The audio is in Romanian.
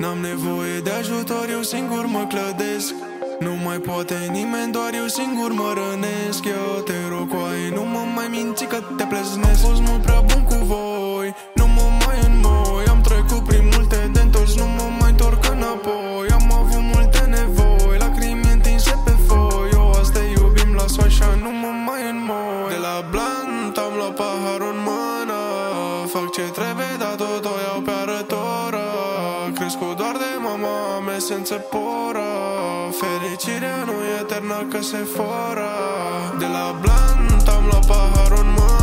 N-am nevoie de ajutor, eu singur mă clădesc. Nu mai poate nimeni, doar eu singur mă rănesc. Eu te rog, coaie, nu mă mai minți că te pleznesc. Am fost mult prea bun cu voi, nu mă mai înmoi. Am trecut prin multe de întors, nu mă mai întorc înapoi. Am avut multe nevoi, lacrimi întinse pe foi. Eu azi te iubim, las-o așa, nu mă mai înmoi. De la blant am luat paharul în mână, fac ce trebuie, dar tot o iau pe arătoră. Crescut doar de mama, am esență poră. Fericirea nu e eternă că se fără. De la blant am luat paharul în mână,